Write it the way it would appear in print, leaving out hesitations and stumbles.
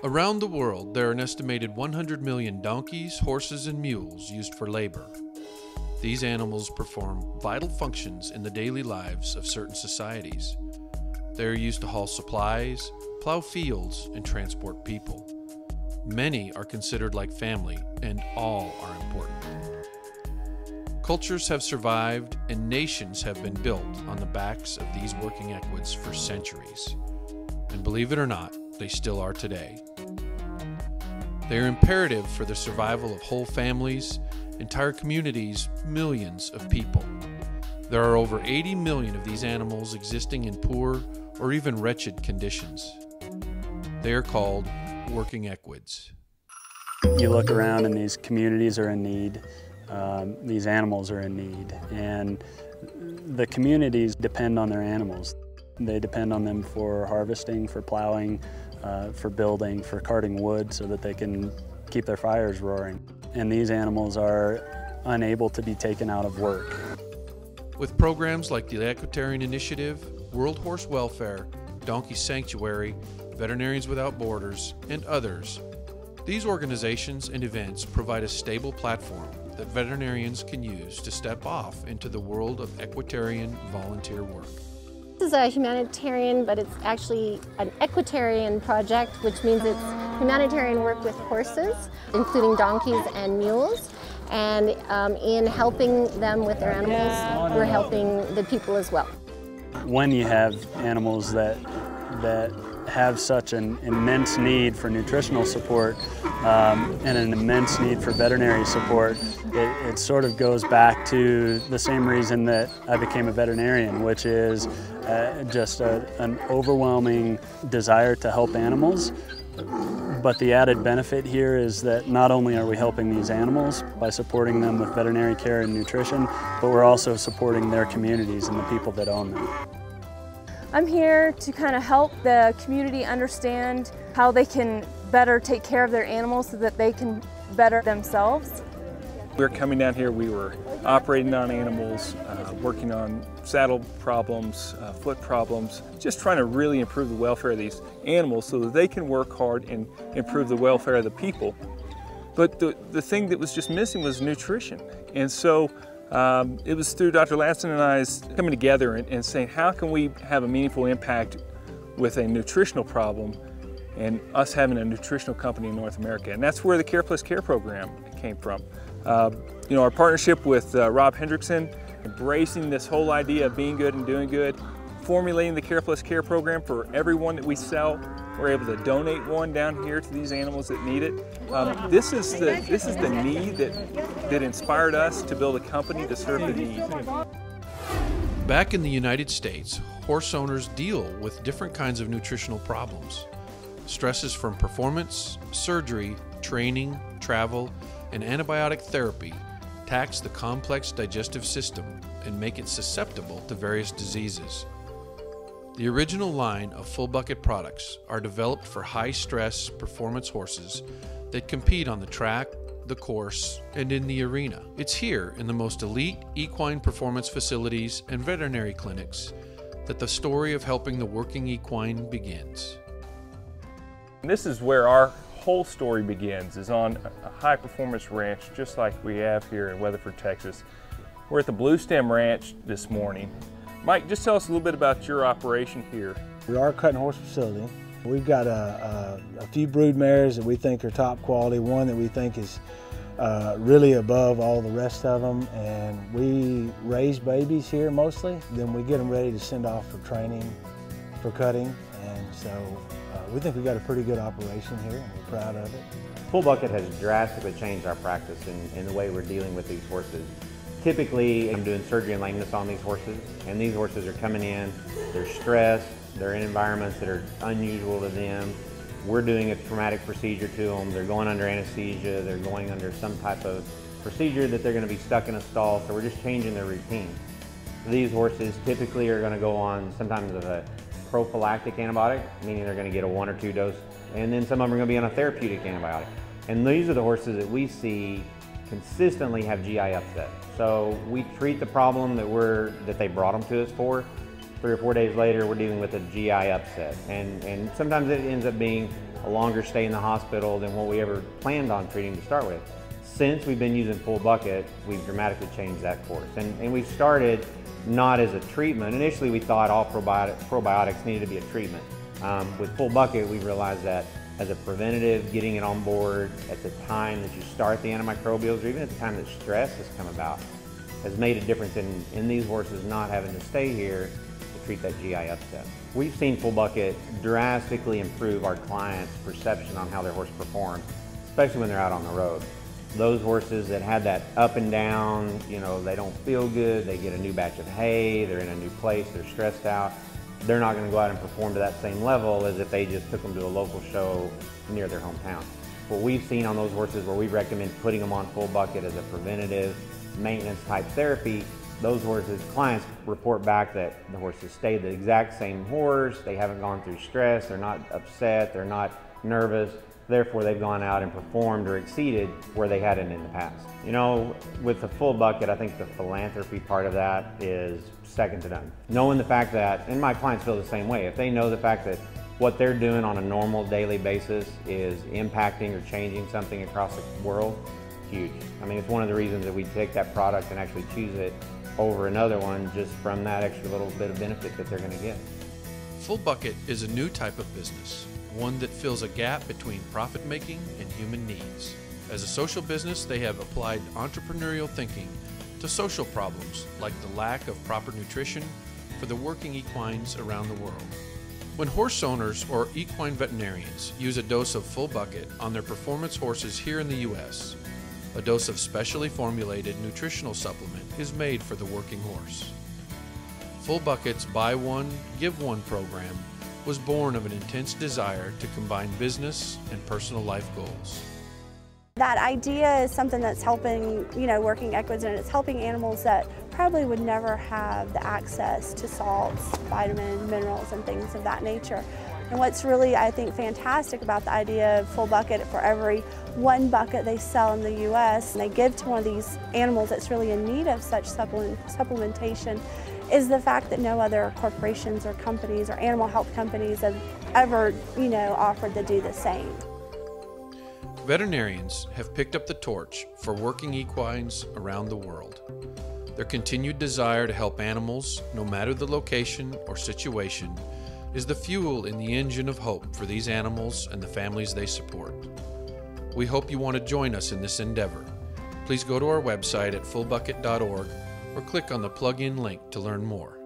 Around the world, there are an estimated 100 million donkeys, horses, and mules used for labor. These animals perform vital functions in the daily lives of certain societies. They are used to haul supplies, plow fields, and transport people. Many are considered like family, and all are important. Cultures have survived, and nations have been built on the backs of these working equids for centuries. And believe it or not, they still are today. They are imperative for the survival of whole families, entire communities, millions of people. There are over 80 million of these animals existing in poor or even wretched conditions. They are called working equids. You look around and these communities are in need, these animals are in need, and the communities depend on their animals. They depend on them for harvesting, for plowing, for building, for carting wood so that they can keep their fires roaring. And these animals are unable to be taken out of work. With programs like the Equitarian Initiative, World Horse Welfare, Donkey Sanctuary, Veterinarians Without Borders, and others, these organizations and events provide a stable platform that veterinarians can use to step off into the world of equitarian volunteer work. This is a humanitarian, but it's actually an equitarian project, which means it's humanitarian work with horses, including donkeys and mules. And in helping them with their animals, we're helping the people as well. When you have animals that have such an immense need for nutritional support and an immense need for veterinary support, it sort of goes back to the same reason that I became a veterinarian, which is just an overwhelming desire to help animals. But the added benefit here is that not only are we helping these animals by supporting them with veterinary care and nutrition, but we're also supporting their communities and the people that own them. I'm here to kind of help the community understand how they can better take care of their animals so that they can better themselves. We were coming down here, we were operating on animals, working on saddle problems, foot problems, just trying to really improve the welfare of these animals so that they can work hard and improve the welfare of the people. But the thing that was just missing was nutrition. And so it was through Dr. Latson and I's coming together and saying, how can we have a meaningful impact with a nutritional problem and us having a nutritional company in North America? And that's where the Care Plus Care program came from. You know, our partnership with Rob Hendrickson, embracing this whole idea of being good and doing good, formulating the Care Plus Care program for everyone that we sell. We're able to donate one down here to these animals that need it. This is the need that inspired us to build a company to serve the need. Back in the United States, horse owners deal with different kinds of nutritional problems. Stresses from performance, surgery, training, travel, and antibiotic therapy tax the complex digestive system and make it susceptible to various diseases. The original line of FullBucket products are developed for high-stress performance horses that compete on the track, the course, and in the arena. It's here in the most elite equine performance facilities and veterinary clinics that the story of helping the working equine begins. This is where our whole story begins, is on a high-performance ranch just like we have here in Weatherford, Texas. We're at the Blue Stem Ranch this morning. Mike, just tell us a little bit about your operation here. We are a cutting horse facility. We've got a few brood mares that we think are top quality, one that we think is really above all the rest of them, and we raise babies here mostly. Then we get them ready to send off for training, for cutting, and so we think we've got a pretty good operation here, and we're proud of it. FullBucket has drastically changed our practice in the way we're dealing with these horses. Typically, I'm doing surgery and lameness on these horses, and these horses are coming in, they're stressed, they're in environments that are unusual to them. We're doing a traumatic procedure to them, they're going under anesthesia, they're going under some type of procedure that they're going to be stuck in a stall, so we're just changing their routine. These horses typically are going to go on sometimes of a prophylactic antibiotic, meaning they're going to get a 1 or 2 dose, and then some of them are going to be on a therapeutic antibiotic. And these are the horses that we see consistently have GI upset. So we treat the problem that they brought them to us for. 3 or 4 days later, we're dealing with a GI upset. And sometimes it ends up being a longer stay in the hospital than what we ever planned on treating to start with. Since we've been using FullBucket, we've dramatically changed that course. And we started not as a treatment. Initially, we thought all probiotics needed to be a treatment. With FullBucket, we realized that as a preventative, getting it on board at the time that you start the antimicrobials, or even at the time that stress has come about, has made a difference in these horses not having to stay here to treat that GI upset. We've seen FullBucket drastically improve our clients' perception on how their horse performs, especially when they're out on the road. Those horses that had that up and down, you know, they don't feel good, they get a new batch of hay, they're in a new place, they're stressed out, they're not going to go out and perform to that same level as if they just took them to a local show near their hometown. What we've seen on those horses where we recommend putting them on FullBucket as a preventative maintenance type therapy, those horses, clients report back that the horses stay the exact same horse, they haven't gone through stress, they're not upset, they're not nervous, therefore they've gone out and performed or exceeded where they hadn't in the past. You know, with the FullBucket, I think the philanthropy part of that is second to none. Knowing the fact that, and my clients feel the same way, if they know the fact that what they're doing on a normal daily basis is impacting or changing something across the world, huge. I mean, it's one of the reasons that we take that product and actually choose it over another one just from that extra little bit of benefit that they're going to get. FullBucket is a new type of business, one that fills a gap between profit making and human needs. As a social business, they have applied entrepreneurial thinking to social problems like the lack of proper nutrition for the working equines around the world. When horse owners or equine veterinarians use a dose of FullBucket on their performance horses here in the U.S., a dose of specially formulated nutritional supplement is made for the working horse. FullBucket's Buy One, Give One program was born of an intense desire to combine business and personal life goals. That idea is something that's helping, Working Equids, and it's helping animals that probably would never have the access to salts, vitamins, minerals, and things of that nature. And what's really, I think, fantastic about the idea of FullBucket, for every 1 bucket they sell in the U.S. and they give to one of these animals that's really in need of such supplementation, is the fact that no other corporations or companies or animal health companies have ever, offered to do the same. Veterinarians have picked up the torch for working equines around the world. Their continued desire to help animals, no matter the location or situation, is the fuel in the engine of hope for these animals and the families they support. We hope you want to join us in this endeavor. Please go to our website at fullbucket.org or click on the plug-in link to learn more.